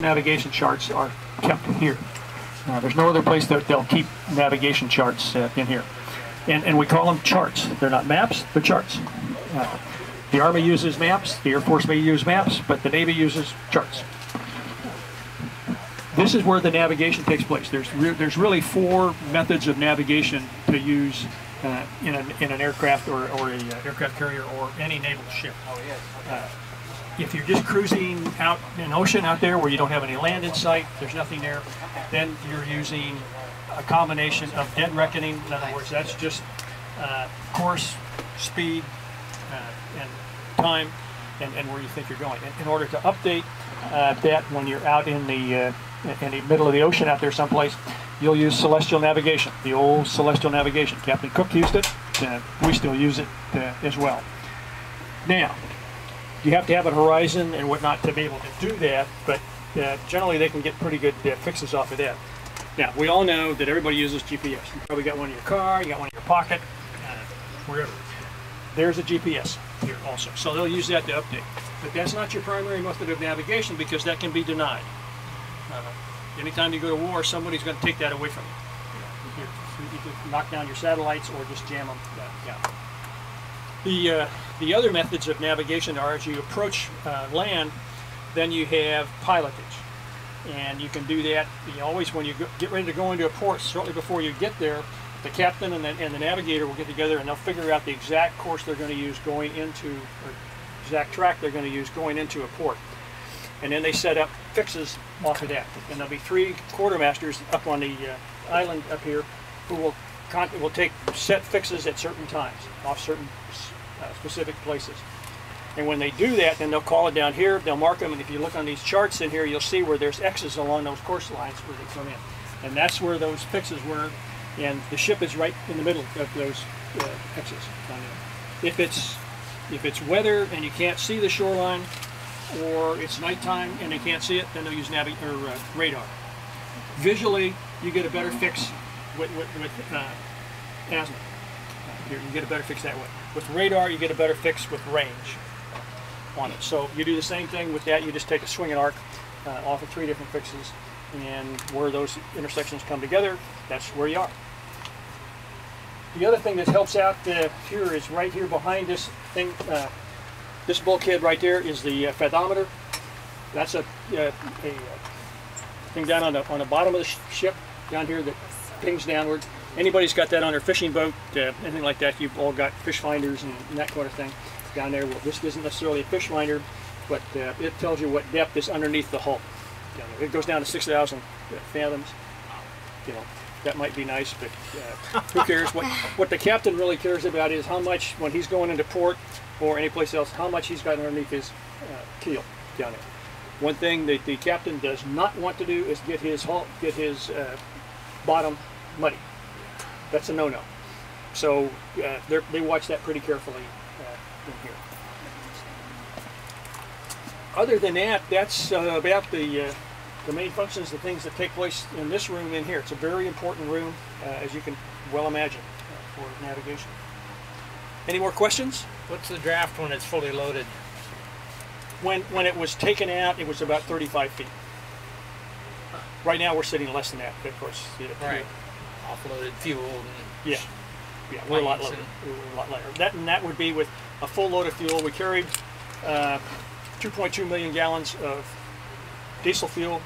Navigation charts are kept here. There's no other place that they'll keep navigation charts in here. And we call them charts. They're not maps, they're charts. The Army uses maps, the Air Force may use maps, but the Navy uses charts. This is where the navigation takes place. There's really four methods of navigation to use in an aircraft or an aircraft carrier or any naval ship. If you're just cruising out in the ocean out there where you don't have any land in sight, there's nothing there, then you're using a combination of dead reckoning. In other words, that's just course, speed, and time, and where you think you're going. In order to update that when you're out in the middle of the ocean out there someplace, you'll use celestial navigation, the old celestial navigation. Captain Cook used it, we still use it as well. Now, you have to have a horizon and whatnot to be able to do that, but generally they can get pretty good fixes off of that. Now, we all know that everybody uses GPS. You probably got one in your car, you got one in your pocket, wherever. There's a GPS here also, so they'll use that to update. But that's not your primary method of navigation because that can be denied. Anytime you go to war, somebody's going to take that away from you. You can knock down your satellites or just jam them down. The other methods of navigation are as you approach land, then you have pilotage. And you can do that always when you get ready to go into a port. Shortly before you get there, the captain and the navigator will get together and they'll figure out the exact course they're going to use going into, or exact track they're going to use going into a port. And then they set up fixes off of that. And there'll be 3 quartermasters up on the island up here who will take set fixes at certain times off certain specific places. And when they do that, then they'll call it down here, they'll mark them, and if you look on these charts in here, you'll see where there's X's along those course lines where they come in. And that's where those fixes were, and the ship is right in the middle of those X's down there. If it's weather and you can't see the shoreline, or it's nighttime and they can't see it, then they'll use radar. Visually, you get a better fix with ASMA. You get a better fix that way. With radar, you get a better fix with range on it. So you do the same thing with that. You just take a swinging arc off of 3 different fixes, and where those intersections come together, that's where you are. The other thing that helps out here is right here behind this thing. This bulkhead right there is the fathometer. That's a thing down on the bottom of the ship down here that pings downward. Anybody's got that on their fishing boat, anything like that, you've all got fish finders and that kind of thing down there. Well, this isn't necessarily a fish finder, but it tells you what depth is underneath the hull. It goes down to 6,000 fathoms. That might be nice, but who cares? What the captain really cares about is how much, when he's going into port or any place else, how much he's got underneath his keel down there. One thing that the captain does not want to do is get his bottom muddy. That's a no-no. So they watch that pretty carefully in here. Other than that, that's about the main functions, the things that take place in this room in here. It's a very important room, as you can well imagine, for navigation. Any more questions? What's the draft when it's fully loaded? When it was taken out, it was about 35 feet. Right now we're sitting less than that, of course. Right. Offloaded fuel. And yeah, we're a lot lower. We're a lot lighter. That would be with a full load of fuel. We carried 2.2 million gallons of diesel fuel.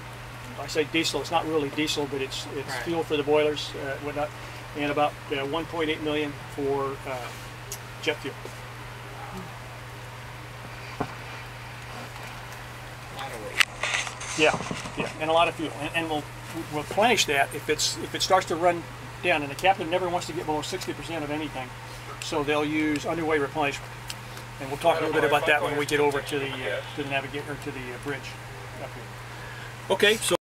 I say diesel, it's not really diesel, but it's right. Fuel for the boilers, whatnot, and about 1.8 million for jet fuel. Yeah, and a lot of fuel, and we'll replenish that if it starts to run down. And the captain never wants to get below 60% of anything, so they'll use underway replenishment. And we'll talk a little bit about that when we get over to the navigator, to the bridge up here. Okay, so.